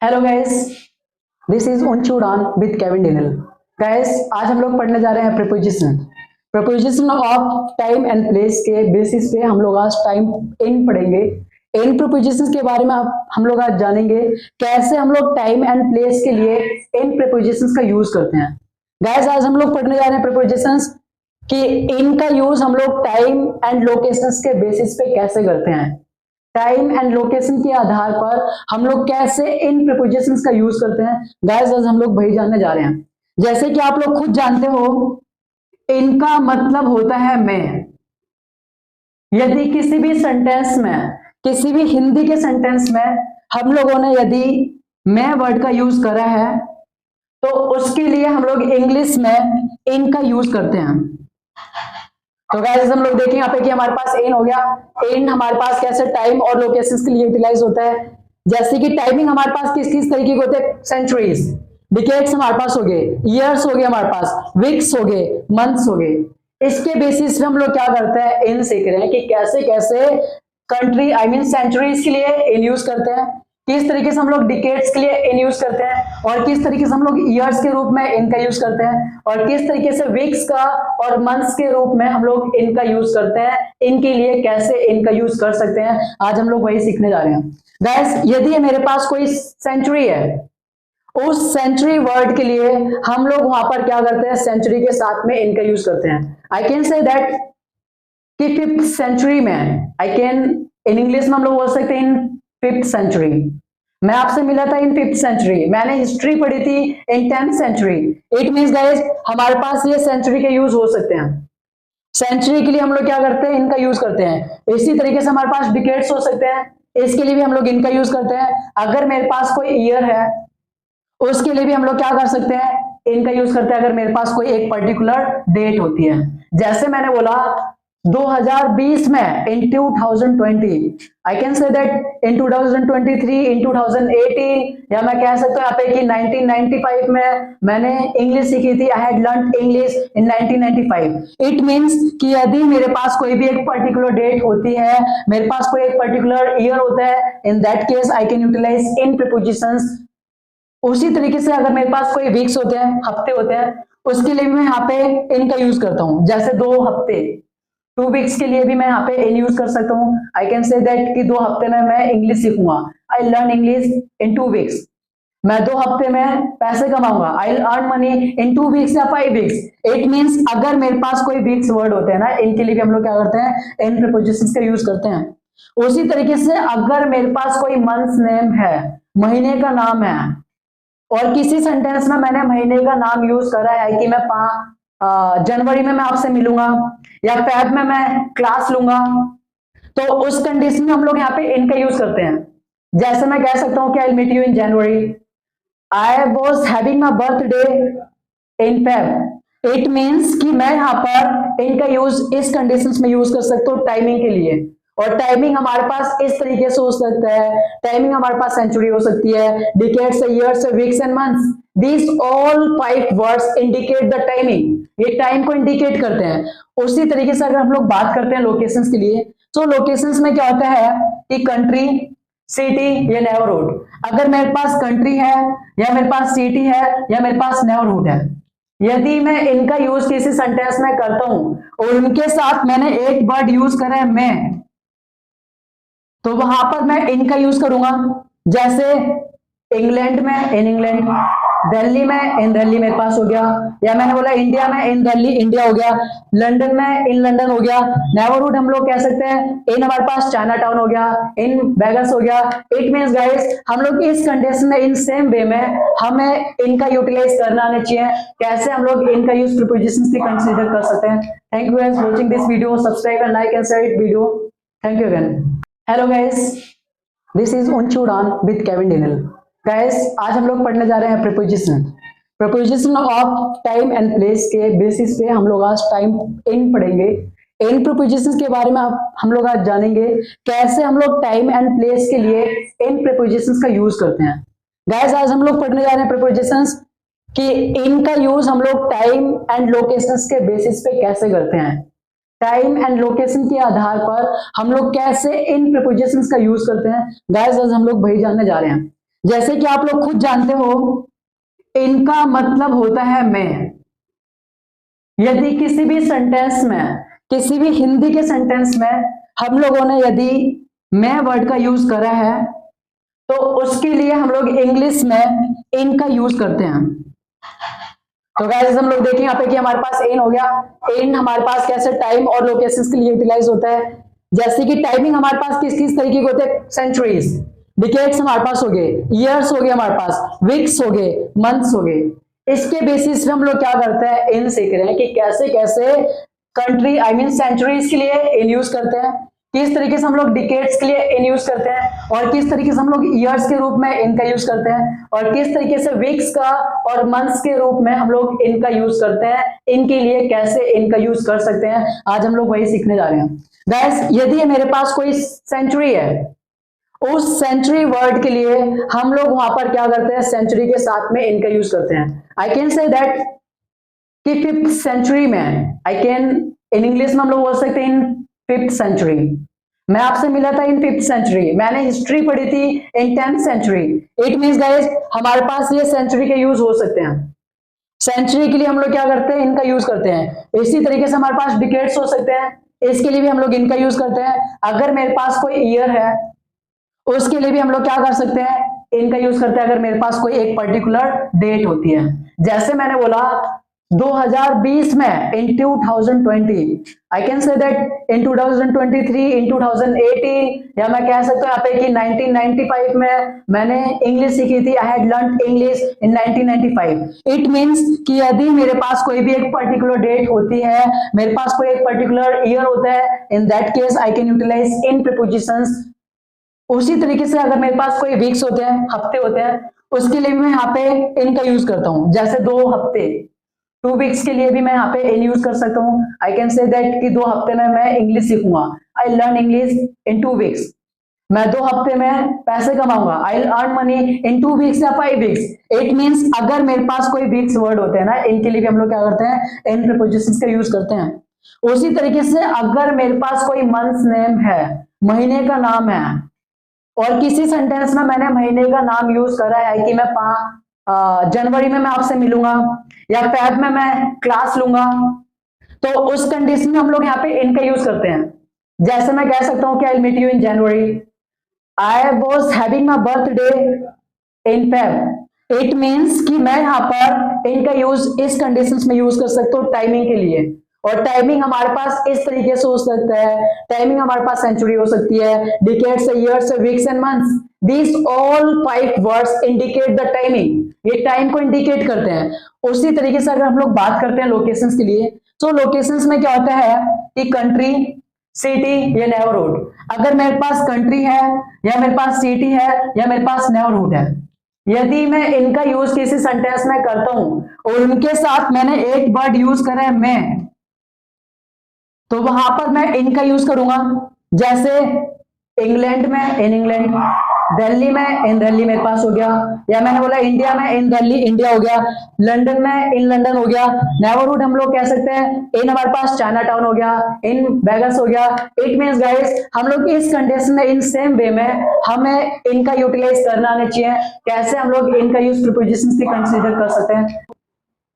Hello guys, this is उनचूडान with Kevin डिनल। Guys, आज हम लोग पढ़ने जा रहे हैं preposition of time and place के बेसिस पे हम लोग आज टाइम इन पढ़ेंगे। इन प्रीपोजिशन के बारे में हम लोग आज जानेंगे कैसे हम लोग टाइम एंड प्लेस के लिए इन प्रीपोजिशन का यूज करते हैं। गाइस, आज हम लोग पढ़ने जा रहे हैं प्रीपोजिशंस कि इनका यूज हम लोग टाइम एंड लोकेशंस के बेसिस पे कैसे करते हैं। टाइम एंड लोकेशन के आधार पर हम लोग कैसे इन प्रीपोजिशंस का यूज करते हैं। गाइस, आज हम लोग वही जानने जा रहे हैं। जैसे कि आप लोग खुद जानते हो, इनका मतलब होता है मैं। यदि किसी भी सेंटेंस में, किसी भी हिंदी के सेंटेंस में हम लोगों ने यदि मैं वर्ड का यूज करा है तो उसके लिए हम लोग इंग्लिश में इनका यूज करते हैं। तो गाइस, हम लोग देखें यहाँ पे कि हमारे पास इन हो गया। इन हमारे पास कैसे टाइम और लोकेशंस के लिए यूटिलाइज होता है। जैसे कि टाइमिंग हमारे पास किस किस तरीके के होते हैं, सेंचुरीज, डिकेड्स हमारे पास हो गए, ईयर्स हो गए, हमारे पास वीक्स हो गए, मंथ्स हो गए। इसके बेसिस पे हम लोग क्या करते हैं, इन सीख रहे हैं कि कैसे कैसे कंट्री आई मीन सेंचुरीज के लिए इन यूज करते हैं, किस तरीके से हम लोग डिकेड्स के लिए इन यूज करते हैं, और किस तरीके से हम लोग ईयर्स के रूप में इनका यूज करते हैं, और किस तरीके से वीक्स का और मंथ्स के रूप में हम लोग इनका यूज करते हैं। इनके लिए कैसे इनका यूज कर सकते हैं, आज हम लोग वही सीखने जा रहे हैं। गाइस, यदि मेरे पास कोई सेंचुरी है, उस सेंचुरी वर्ड के लिए हम लोग वहां पर क्या करते हैं, सेंचुरी के साथ में इनका यूज करते हैं। आई कैन से दैट कि 5th सेंचुरी में, आई कैन इन इंग्लिश में हम लोग बोल सकते हैं इन 5th सेंचुरी। मैं आपसे मिला था इन 5th सेंचुरी, मैंने हिस्ट्री पढ़ी थी in 10th century. It means guys, हमारे पास ये सेंचुरी के यूज हो सकते हैं। सेंचुरी के लिए हम लोग क्या करते हैं, इनका यूज करते हैं। इसी तरीके से हमारे पास डिकेड्स हो सकते हैं, इसके लिए भी हम लोग इनका यूज करते हैं। अगर मेरे पास कोई ईयर है उसके लिए भी हम लोग क्या कर सकते हैं, इनका यूज करते हैं। अगर मेरे पास कोई एक पर्टिकुलर डेट होती है, जैसे मैंने बोला 2020 में, इन 2020, I can say that in 2023, इन 2018, या मैं कह सकता हूँ यहाँ पे कि 1995 में मैंने इंग्लिश सीखी थी। I had learned English in 1995। It means कि यदि मेरे पास कोई भी एक पर्टिकुलर डेट होती है, मेरे पास कोई एक पर्टिकुलर ईयर होता है, in that case I can utilize in prepositions. उसी तरीके से अगर मेरे पास कोई वीक्स होते हैं, हफ्ते होते हैं, उसके लिए भी मैं यहाँ पे इनका यूज करता हूँ। जैसे 2 हफ्ते, 2 वीक्स के लिए भी मैं यहाँ पे इन यूज कर सकता हूँ। आई कैन से दैट कि 2 हफ्ते में मैं इंग्लिश सीखूंगा। I learn English in 2 weeks. मैं 2 हफ्ते में पैसे कमाऊंगा। I earn money in 2 weeks या 5 वीक्स। इट मींस अगर मेरे पास कोई वीक्स वर्ड होते हैं ना, इनके लिए भी हम लोग क्या करते हैं, इन प्रीपोजिशंस का यूज करते हैं। उसी तरीके से अगर मेरे पास कोई मंथ नेम है, महीने का नाम है, और किसी सेंटेंस में मैंने महीने का नाम यूज करा है कि मैं जनवरी में मैं आपसे मिलूंगा, या फेब में मैं क्लास लूंगा, तो उस कंडीशन में हम लोग यहाँ पे इनका यूज करते हैं। जैसे मैं कह सकता हूँ कि I meet you in January, I was having my birthday in Feb. It means कि मैं यहाँ पर इनका यूज इस कंडीशंस में यूज कर सकता हूँ टाइमिंग के लिए। और टाइमिंग हमारे पास इस तरीके से हो सकता है, टाइमिंग हमारे पास सेंचुरी हो सकती है, decades, years, weeks and months. These all 5 words indicate the timing। ये टाइम को इंडिकेट करते हैं। उसी तरीके से अगर हम लोग बात करते हैं लोकेशंस के लिए, तो लोकेशंस में क्या होता है कि कंट्री, सिटी या नेबरहुड। अगर मेरे पास कंट्री है, या मेरे पास सिटी है, या मेरे पास नेबरहुड है, यदि मैं इनका यूज किसी सेंटेंस में करता हूं और उनके साथ मैंने एक वर्ड यूज करा है मैं, तो वहां पर मैं इनका यूज करूंगा। जैसे इंग्लैंड में, इन इंग्लैंड, दिल्ली में, इन दिल्ली मेरे पास हो गया, या मैंने बोला इंडिया में, इन दिल्ली इंडिया हो गया, लंदन में, इन लंदन हो गया। नेबरहुड हम लोग कह सकते हैं इन हमारे पास चाइना टाउन हो गया, इन वेगस हो गया। इट मींस गाइस, हम लोग इस कंडीशन में, इन सेम वे में हमें इनका यूटिलाइज करना आना चाहिए। कैसे हम लोग इनका यूज प्रीपोजिशंस की कंसीडर कर सकते हैं। Thank you guys watching this video. Subscribe and like and share it video. Thank you again. Hello guys, this is उनचूडान विद केविन डिनल। गाइस, आज हम लोग पढ़ने जा रहे हैं preposition of time and place के बेसिस पे हम लोग आज टाइम इन पढ़ेंगे। इन प्रीपोजिशंस के बारे में हम लोग आज जानेंगे कैसे हम लोग टाइम एंड प्लेस के लिए इन प्रीपोजिशंस का यूज करते हैं। गाइस, आज हम लोग पढ़ने जा रहे हैं प्रीपोजिशंस कि इनका यूज हम लोग टाइम एंड लोकेशंस के बेसिस पे कैसे करते हैं। टाइम एंड लोकेशन के आधार पर हम लोग कैसे इन प्रीपोजिशंस का यूज करते हैं। गाइस, आज हम लोग वही जानने जा रहे हैं। जैसे कि आप लोग खुद जानते हो, इनका मतलब होता है मैं। यदि किसी भी सेंटेंस में, किसी भी हिंदी के सेंटेंस में हम लोगों ने यदि मैं वर्ड का यूज करा है, तो उसके लिए हम लोग इंग्लिश में इन का यूज करते हैं। तो गाइस हम लोग देखें यहाँ पे कि हमारे पास इन हो गया। इन हमारे पास कैसे टाइम और लोकेशंस के लिए यूटिलाइज होता है। जैसे कि टाइमिंग हमारे पास किस किस तरीके के होते हैं, सेंचुरीज, डिकेड्स हमारे पास हो गए, ईयर्स हो गए, हमारे पास वीक्स हो गए, मंथ्स हो गए। इसके बेसिस पे हम लोग क्या करते हैं, इन सीख रहे हैं कि कैसे कैसे कंट्री आई मीन सेंचुरीज के लिए इन यूज करते हैं, किस तरीके से हम लोग डिकेड्स के लिए इन यूज करते हैं, और किस तरीके से हम लोग ईयर्स के रूप में इनका यूज करते हैं, और किस तरीके से वीक्स का और मंथ्स के रूप में हम लोग इनका यूज करते हैं। इनके लिए कैसे इनका यूज कर सकते हैं, आज हम लोग वही सीखने जा रहे हैं। गाइस यदि मेरे पास कोई सेंचुरी है, उस सेंचुरी वर्ड के लिए हम लोग वहां पर क्या करते हैं, सेंचुरी के साथ में इनका यूज करते हैं। आई कैन से दैट कि 5th सेंचुरी में, आई कैन इन इंग्लिश में हम लोग बोल सकते हैं इन 5th सेंचुरी। मैं आपसे मिला था इन 5th सेंचुरी, मैंने हिस्ट्री पढ़ी थी in 10th century. It means guys हमारे पास ये सेंचुरी के यूज हो सकते हैं। सेंचुरी के लिए हम लोग क्या करते हैं, इनका यूज करते हैं। इसी तरीके से हमारे पास डिकेड्स हो सकते हैं, इसके लिए भी हम लोग इनका यूज करते हैं। अगर मेरे पास कोई ईयर है, उसके लिए भी हम लोग क्या कर सकते हैं, इनका यूज करते हैं। अगर मेरे पास कोई एक पर्टिकुलर डेट होती है, जैसे मैंने बोला 2020 में, इन 2020, I can say that in 2023, इन 2018, या मैं कह सकता हूं यहाँ पे कि 1995 में मैंने इंग्लिश सीखी थी। I had learn English in 1995। It means कि यदि मेरे पास कोई भी एक पर्टिकुलर डेट होती है, मेरे पास कोई एक पर्टिकुलर ईयर होता है, in that case I can utilize in prepositions. उसी तरीके से अगर मेरे पास कोई वीक्स होते हैं, हफ्ते होते हैं, उसके लिए भी मैं यहाँ पे इनका यूज करता हूं। जैसे 2 हफ्ते, 2 वीक्स के लिए भी मैं यहाँ पे इन यूज कर सकता हूँ। आई कैन से दैट कि 2 हफ्ते में मैं इंग्लिश सीखूंगा। I learn English in 2 weeks. मैं 2 हफ्ते में पैसे कमाऊंगा। I earn money in 2 weeks या 5 वीक्स। इट मीन्स अगर मेरे पास कोई वीक्स वर्ड होते हैं ना, इनके लिए भी हम लोग क्या करते हैं, इन प्रीपोजिशंस का यूज करते हैं। उसी तरीके से अगर मेरे पास कोई मंथ नेम है, महीने का नाम है, और किसी सेंटेंस में मैंने महीने का नाम यूज करा है कि मैं जनवरी में मैं आपसे मिलूंगा, या फेब में मैं क्लास लूंगा, तो उस कंडीशन में हम लोग यहाँ पे इनका यूज करते हैं। जैसे मैं कह सकता हूँ कि I meet you in January, I was having my birthday in Feb. It means कि मैं यहाँ पर इनका यूज इस कंडीशंस में यूज कर सकता हूँ टाइमिंग के लिए। और टाइमिंग हमारे पास इस तरीके से हो सकता है, टाइमिंग हमारे पास सेंचुरी हो सकती है, decades, years, weeks and months. These all 5 words indicate the timing। ये टाइम को इंडिकेट करते हैं। उसी तरीके से अगर हम लोग बात करते हैं लोकेशंस के लिए, तो लोकेशंस में क्या होता है कि कंट्री, सिटी या नेबरहुड। अगर मेरे पास कंट्री है, या मेरे पास सिटी है, या मेरे पास नेबरहुड है, यदि मैं इनका यूज किसी सेंटेंस में करता हूं और उनके साथ मैंने एक वर्ड यूज करा है मैं, तो वहां पर मैं इनका यूज करूंगा। जैसे इंग्लैंड में, इन इंग्लैंड, दिल्ली में, इन दिल्ली मेरे पास हो गया, या मैंने बोला इंडिया में, इन दिल्ली, इंडिया हो गया, लंदन में, इन लंदन हो गया। नेबरहुड हम लोग कह सकते हैं इन हमारे पास चाइना टाउन हो गया, इन वेगस हो गया। इट मींस गाइस हम लोग इस कंडीशन में, इन सेम वे में हमें इनका यूटिलाइज करना आना चाहिए। कैसे हम लोग इनका यूज प्रीपोजिशंस की कंसीडर कर सकते हैं।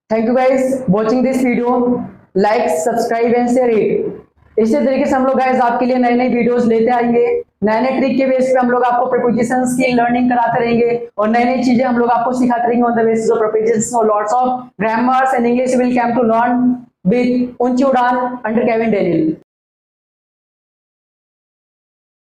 Thank you guys watching this video. Like, subscribe and share it. इसी तरीके से हम लोग गाइस आपके लिए नए नए वीडियोस लेते आएंगे। नए नए ट्रिक के बेस पे हम लोग आपको प्रीपोजिशंस की लर्निंग कराते रहेंगे, और नई नई चीजें हम लोग आपको सिखाते रहेंगे on the basis of prepositions और lots of grammars and English will come to learn with Oonchi Udaan under Kevin Daniel.